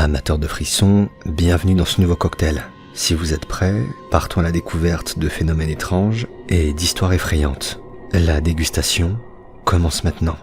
Amateurs de frissons, bienvenue dans ce nouveau cocktail. Si vous êtes prêts, partons à la découverte de phénomènes étranges et d'histoires effrayantes. La dégustation commence maintenant.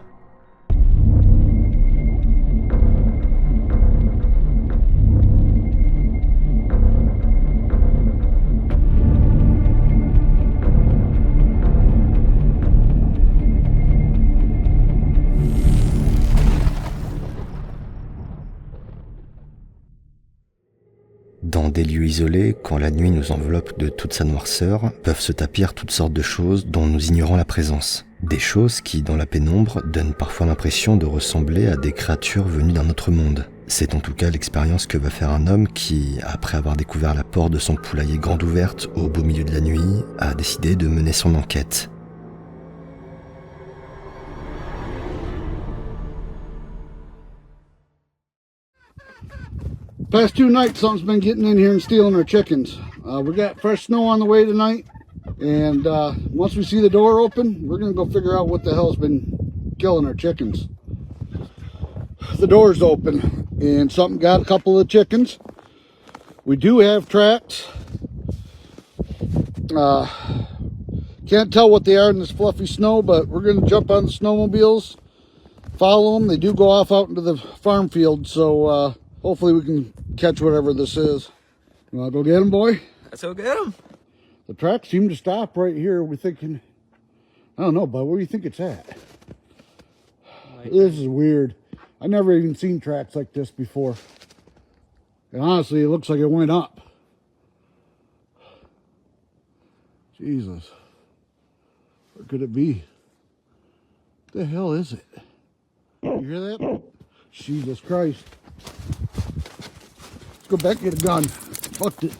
Dans des lieux isolés, quand la nuit nous enveloppe de toute sa noirceur, peuvent se tapir toutes sortes de choses dont nous ignorons la présence. Des choses qui, dans la pénombre, donnent parfois l'impression de ressembler à des créatures venues d'un autre monde. C'est en tout cas l'expérience que va faire un homme qui, après avoir découvert la porte de son poulailler grande ouverte au beau milieu de la nuit, a décidé de mener son enquête. Past 2 nights, something's been getting in here and stealing our chickens. We got fresh snow on the way tonight, and once we see the door open, we're gonna go figure out what the hell's been killing our chickens. The door's open, and something got a couple of chickens. We do have tracks. Can't tell what they are in this fluffy snow, but we're gonna jump on the snowmobiles, follow them. They do go off out into the farm field, so hopefully we can catch whatever this is. You wanna go get them, boy? Let's go get them. The tracks seem to stop right here. We're thinking, I don't know, bud, where do you think it's at? This is weird. I never even seen tracks like this before. And honestly, it looks like it went up. Jesus. Where could it be? What the hell is it? You hear that? Jesus Christ. Let's go back and get a gun. Fucked it.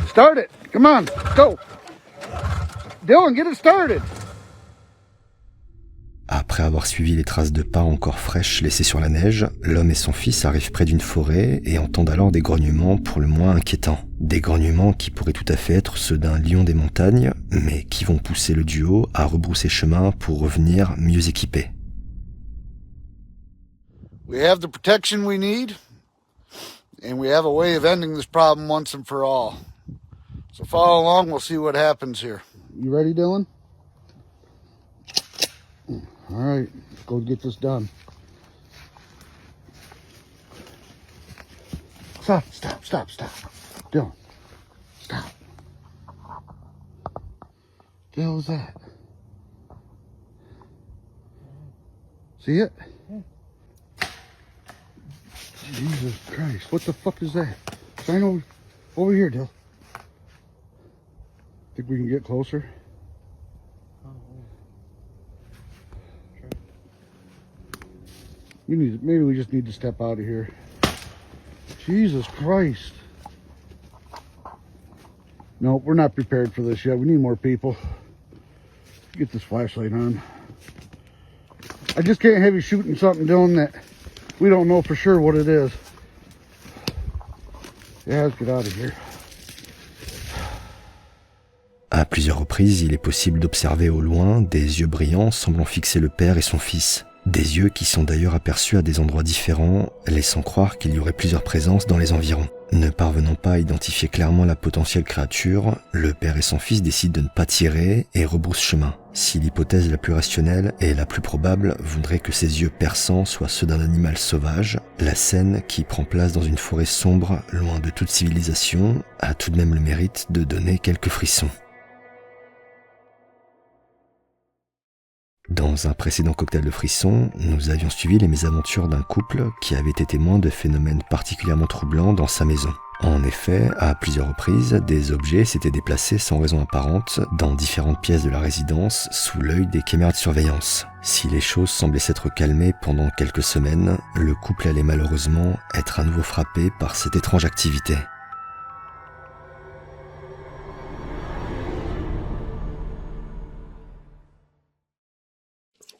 Start it. Come on. Go. Dylan, get it started. Après avoir suivi les traces de pas encore fraîches laissées sur la neige, l'homme et son fils arrivent près d'une forêt et entendent alors des grognements pour le moins inquiétants. Des grognements qui pourraient tout à fait être ceux d'un lion des montagnes, mais qui vont pousser le duo à rebrousser chemin pour revenir mieux équipés. We have the protection we need, and we have a way of ending this problem once and for all. So follow along, we'll see what happens here. You ready, Dylan? All right, let's go get this done. Stop. Dylan, stop. What the hell is that? See it? Jesus Christ, what the fuck is that? Shine over here, Dill. Think we can get closer? Maybe we just need to step out of here. Jesus Christ. No, we're not prepared for this yet. We need more people. Get this flashlight on. I just can't have you shooting something, Dylan, that we don't know for sure what it is. Yeah, let's get out of here. À plusieurs reprises, il est possible d'observer au loin des yeux brillants semblant fixer le père et son fils. Des yeux qui sont d'ailleurs aperçus à des endroits différents, laissant croire qu'il y aurait plusieurs présences dans les environs. Ne parvenant pas à identifier clairement la potentielle créature, le père et son fils décident de ne pas tirer et rebroussent chemin. Si l'hypothèse la plus rationnelle et la plus probable voudrait que ces yeux perçants soient ceux d'un animal sauvage, la scène, qui prend place dans une forêt sombre, loin de toute civilisation, a tout de même le mérite de donner quelques frissons. Dans un précédent cocktail de frissons, nous avions suivi les mésaventures d'un couple qui avait été témoin de phénomènes particulièrement troublants dans sa maison. En effet, à plusieurs reprises, des objets s'étaient déplacés sans raison apparente dans différentes pièces de la résidence sous l'œil des caméras de surveillance. Si les choses semblaient s'être calmées pendant quelques semaines, le couple allait malheureusement être à nouveau frappé par cette étrange activité.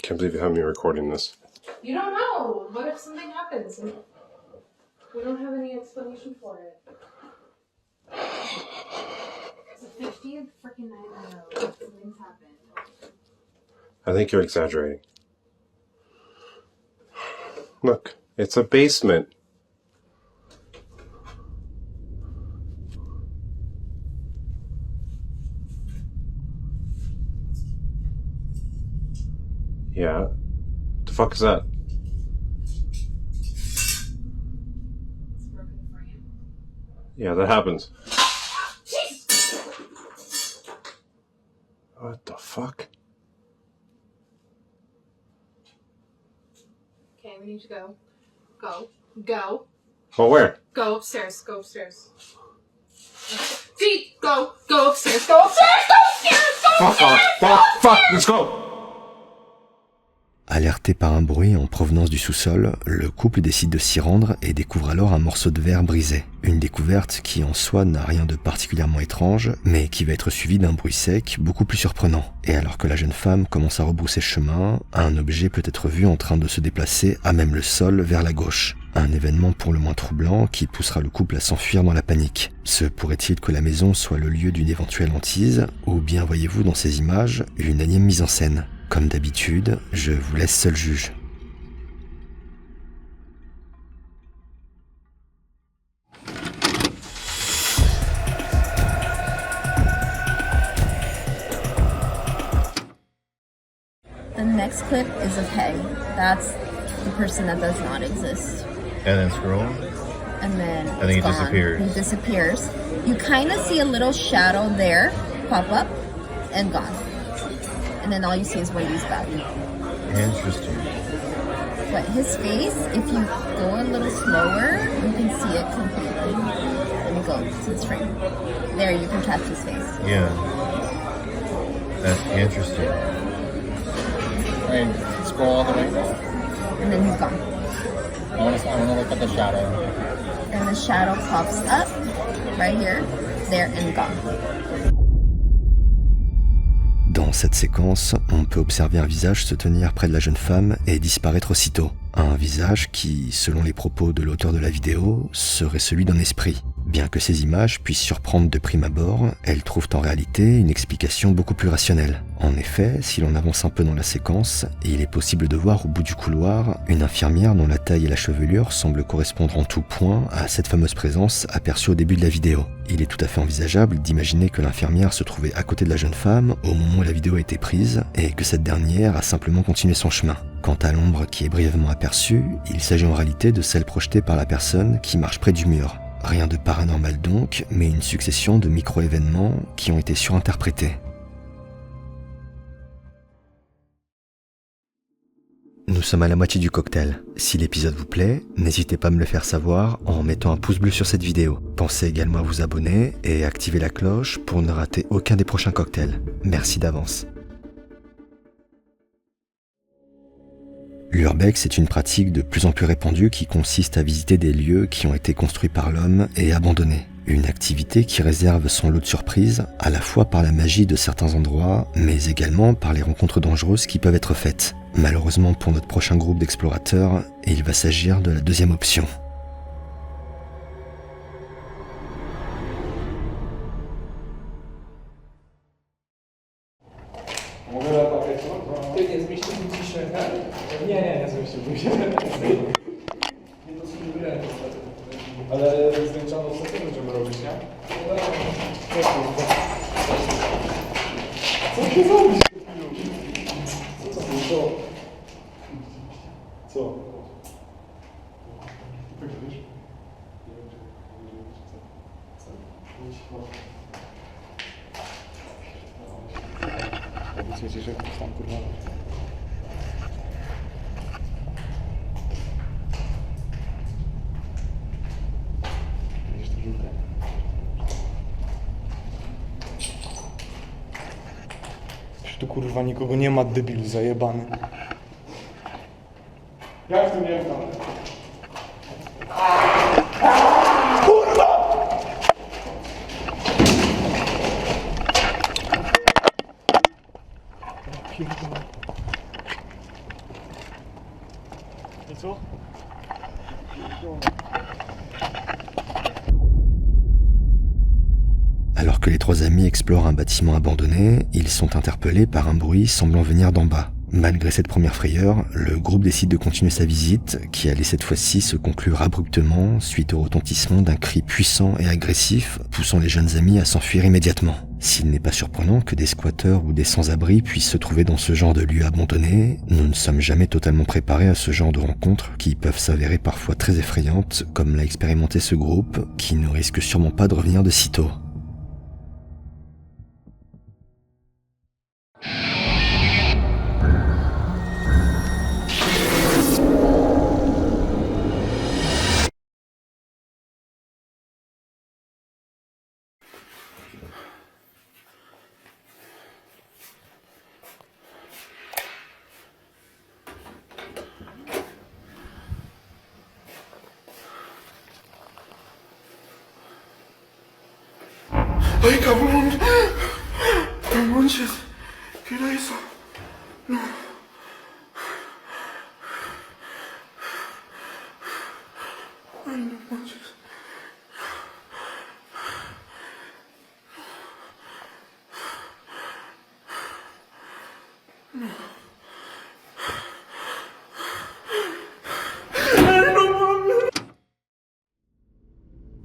Can't believe you have me recording this. You don't know. What if something happens? We don't have any explanation for it. It's the 50th freaking night in a row. Something's happened. I think you're exaggerating. Look, it's a basement. Yeah. The fuck is that? It's a broken frame. Yeah, that happens. What the fuck? Okay, we need to go. Go. Well, where? Go upstairs. Feet, go upstairs. Go upstairs. Fuck, let's go! Alerté par un bruit en provenance du sous-sol, le couple décide de s'y rendre et découvre alors un morceau de verre brisé. Une découverte qui en soi n'a rien de particulièrement étrange, mais qui va être suivie d'un bruit sec beaucoup plus surprenant. Et alors que la jeune femme commence à rebrousser chemin, un objet peut être vu en train de se déplacer à même le sol vers la gauche. Un événement pour le moins troublant qui poussera le couple à s'enfuir dans la panique. Se pourrait-il que la maison soit le lieu d'une éventuelle hantise, ou bien voyez-vous dans ces images une énième mise en scène? Comme d'habitude, je vous laisse seul juge. The next clip is of Hay. That's the person that does not exist. And then scroll. And then think he gone. disappears. He disappears. You kind of see a little shadow there pop up and gone. And then all you see is Wendy's back. Interesting. But his face, if you go a little slower, you can see it completely. Let me go to this frame. There, you can catch his face. Yeah. That's interesting. And scroll all the way. And then he's gone. I want to look at the shadow. And the shadow pops up right here, there, and gone. Dans cette séquence, on peut observer un visage se tenir près de la jeune femme et disparaître aussitôt. Un visage qui, selon les propos de l'auteur de la vidéo, serait celui d'un esprit. Bien que ces images puissent surprendre de prime abord, elles trouvent en réalité une explication beaucoup plus rationnelle. En effet, si l'on avance un peu dans la séquence, il est possible de voir au bout du couloir une infirmière dont la taille et la chevelure semblent correspondre en tout point à cette fameuse présence aperçue au début de la vidéo. Il est tout à fait envisageable d'imaginer que l'infirmière se trouvait à côté de la jeune femme au moment où la vidéo a été prise et que cette dernière a simplement continué son chemin. Quant à l'ombre qui est brièvement aperçue, il s'agit en réalité de celle projetée par la personne qui marche près du mur. Rien de paranormal donc, mais une succession de micro-événements qui ont été surinterprétés. Nous sommes à la moitié du cocktail. Si l'épisode vous plaît, n'hésitez pas à me le faire savoir en mettant un pouce bleu sur cette vidéo. Pensez également à vous abonner et activer la cloche pour ne rater aucun des prochains cocktails. Merci d'avance. L'urbex est une pratique de plus en plus répandue qui consiste à visiter des lieux qui ont été construits par l'homme et abandonnés. Une activité qui réserve son lot de surprises, à la fois par la magie de certains endroits, mais également par les rencontres dangereuses qui peuvent être faites. Malheureusement pour notre prochain groupe d'explorateurs, il va s'agir de la deuxième option. Ty nie zmieściłbym ci się, tak? Nie zmieściłbym się. Ale zdjęczono co ty będziemy robić, nie? Co ty zrobisz? Co? Tak wiesz? Obiecuję ci, że tam kurwa. Widzisz tę żółtkę? Już tu kurwa nikogo nie ma, debilu zajebany. Jak tu nie ma? I co? Alors que que les 3 amis explorent un bâtiment abandonné, ils sont interpellés par un bruit semblant venir d'en bas. Malgré cette première frayeur, le groupe décide de continuer sa visite, qui allait cette fois-ci se conclure abruptement suite au retentissement d'un cri puissant et agressif, poussant les jeunes amis à s'enfuir immédiatement. S'il n'est pas surprenant que des squatteurs ou des sans-abri puissent se trouver dans ce genre de lieu abandonné, nous ne sommes jamais totalement préparés à ce genre de rencontres qui peuvent s'avérer parfois très effrayantes, comme l'a expérimenté ce groupe, qui ne risque sûrement pas de revenir de sitôt. Ay, cabrón. No manches. ¿Qué era eso? No. Ay, no manches.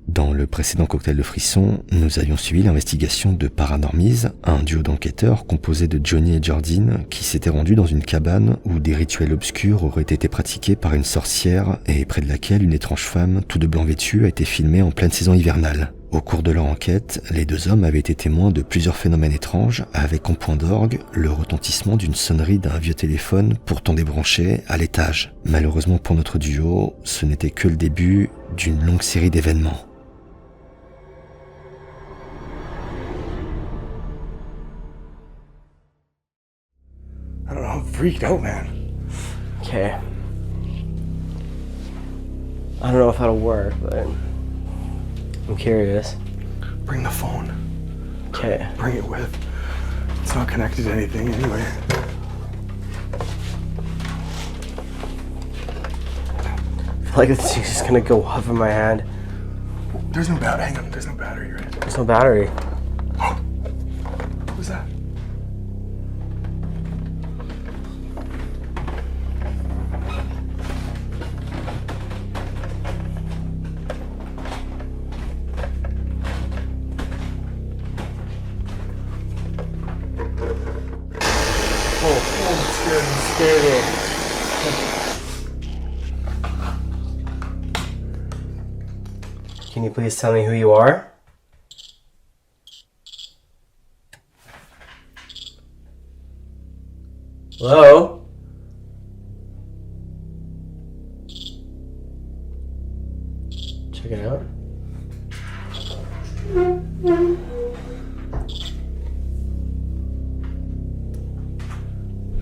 Dans le précédent cocktail de frissons, nous avions suivi l'investigation de Paranormies, un duo d'enquêteurs composé de Johnny et Jordine qui s'étaient rendus dans une cabane où des rituels obscurs auraient été pratiqués par une sorcière et près de laquelle une étrange femme, tout de blanc vêtue, a été filmée en pleine saison hivernale. Au cours de leur enquête, les 2 hommes avaient été témoins de plusieurs phénomènes étranges, avec en point d'orgue le retentissement d'une sonnerie d'un vieux téléphone pourtant débranché à l'étage. Malheureusement pour notre duo, ce n'était que le début d'une longue série d'événements. I don't know, I'm freaked out, man. Okay. I don't know if that'll work, but I'm curious. Bring the phone. Okay. Bring it with. It's not connected to anything anyway. I feel like this thing's just gonna go off in my hand. There's no battery. Hang on, there's no battery, right? There's no battery. What was that? Can you please tell me who you are? Hello? Check it out.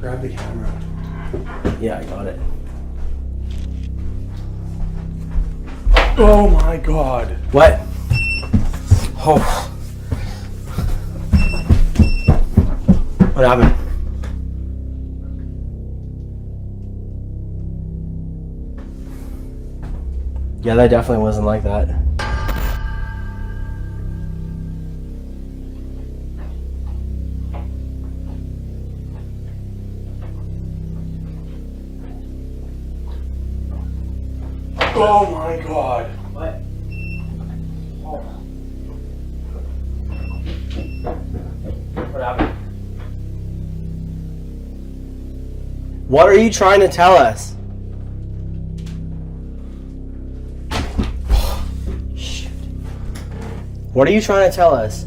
Grab the camera. Yeah, I got it. Oh my god. What? Oh. What happened? Yeah, that definitely wasn't like that. Oh my god. What? What happened? What are you trying to tell us? Shit. What are you trying to tell us?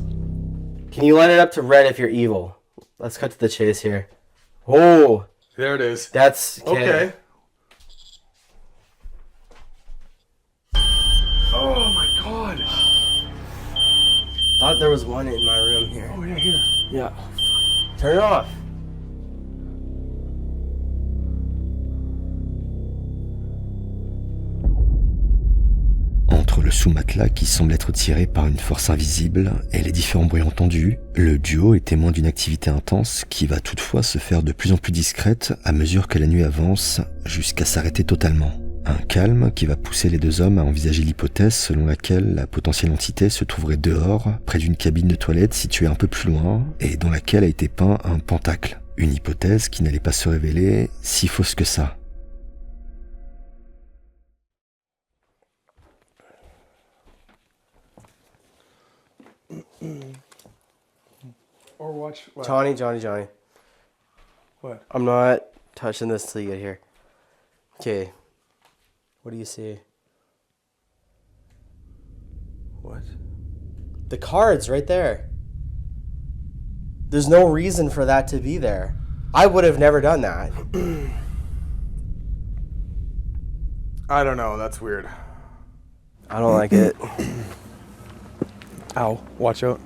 Can you line it up to red if you're evil? Let's cut to the chase here. Oh, There it is. that's Okay. Oh my god. Thought there was one in my room here. Oh yeah, here. Yeah. Turn it off. Entre le sous-matelas qui semble être tiré par une force invisible et les différents bruits entendus, le duo est témoin d'une activité intense qui va toutefois se faire de plus en plus discrète à mesure que la nuit avance jusqu'à s'arrêter totalement. Un calme qui va pousser les deux hommes à envisager l'hypothèse selon laquelle la potentielle entité se trouverait dehors, près d'une cabine de toilette située un peu plus loin, et dans laquelle a été peint un pentacle. Une hypothèse qui n'allait pas se révéler si fausse que ça. Or watch what? Johnny. What? I'm not touching this till you get here. Okay. What do you see? What? The card's right there. There's no reason for that to be there. I would have never done that. I don't know. That's weird. I don't like it. Ow. Watch out.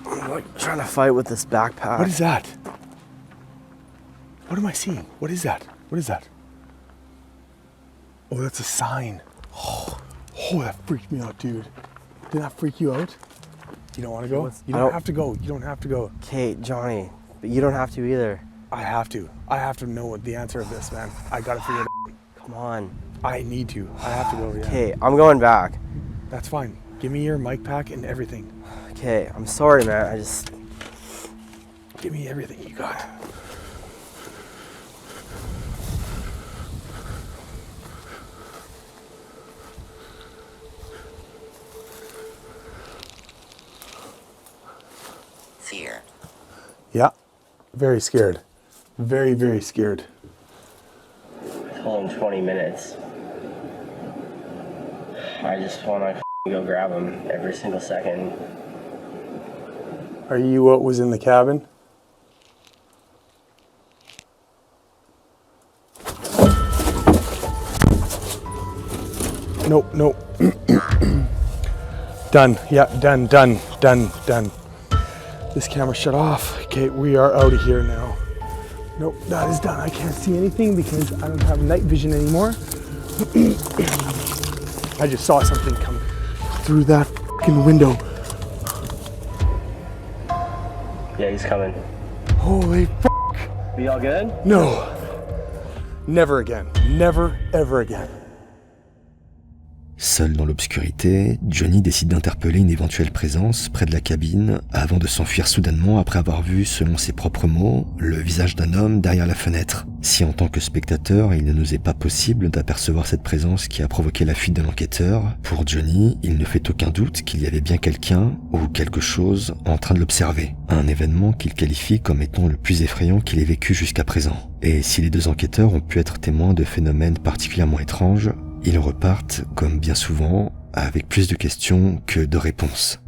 I'm like trying to fight with this backpack. What is that? What am I seeing? What is that? What is that? Oh, that's a sign. Oh, that freaked me out, dude. Did that freak you out? You don't want to go? You don't have to go. You don't have to go. Okay, Johnny, but you don't have to either. I have to. I have to know the answer of this, man. I gotta figure it out. Come on. I need to. I have to go, yeah. Okay, I'm going back. That's fine. Give me your mic pack and everything. Okay, I'm sorry, man. Give me everything you got. Fear. Yeah. Very scared. Very, very scared. I told him 20 minutes. I just want to go grab him every single second. Are you what was in the cabin? Nope. Done. Yeah, done. This camera shut off. Okay, we are out of here now. Nope, that is done. I can't see anything because I don't have night vision anymore. I just saw something come through that fucking window. Yeah, he's coming. Holy fuck. Be all good? No. Never again. Never, ever again. Seul dans l'obscurité, Johnny décide d'interpeller une éventuelle présence près de la cabine avant de s'enfuir soudainement après avoir vu, selon ses propres mots, le visage d'un homme derrière la fenêtre. Si en tant que spectateur, il ne nous est pas possible d'apercevoir cette présence qui a provoqué la fuite de l'enquêteur, pour Johnny, il ne fait aucun doute qu'il y avait bien quelqu'un ou quelque chose en train de l'observer. Un événement qu'il qualifie comme étant le plus effrayant qu'il ait vécu jusqu'à présent. Et si les deux enquêteurs ont pu être témoins de phénomènes particulièrement étranges, ils repartent, comme bien souvent, avec plus de questions que de réponses.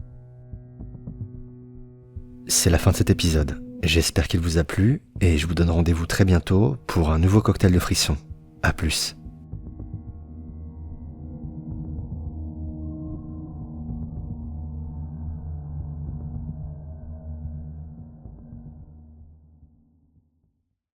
C'est la fin de cet épisode. J'espère qu'il vous a plu et je vous donne rendez-vous très bientôt pour un nouveau cocktail de frissons. À plus.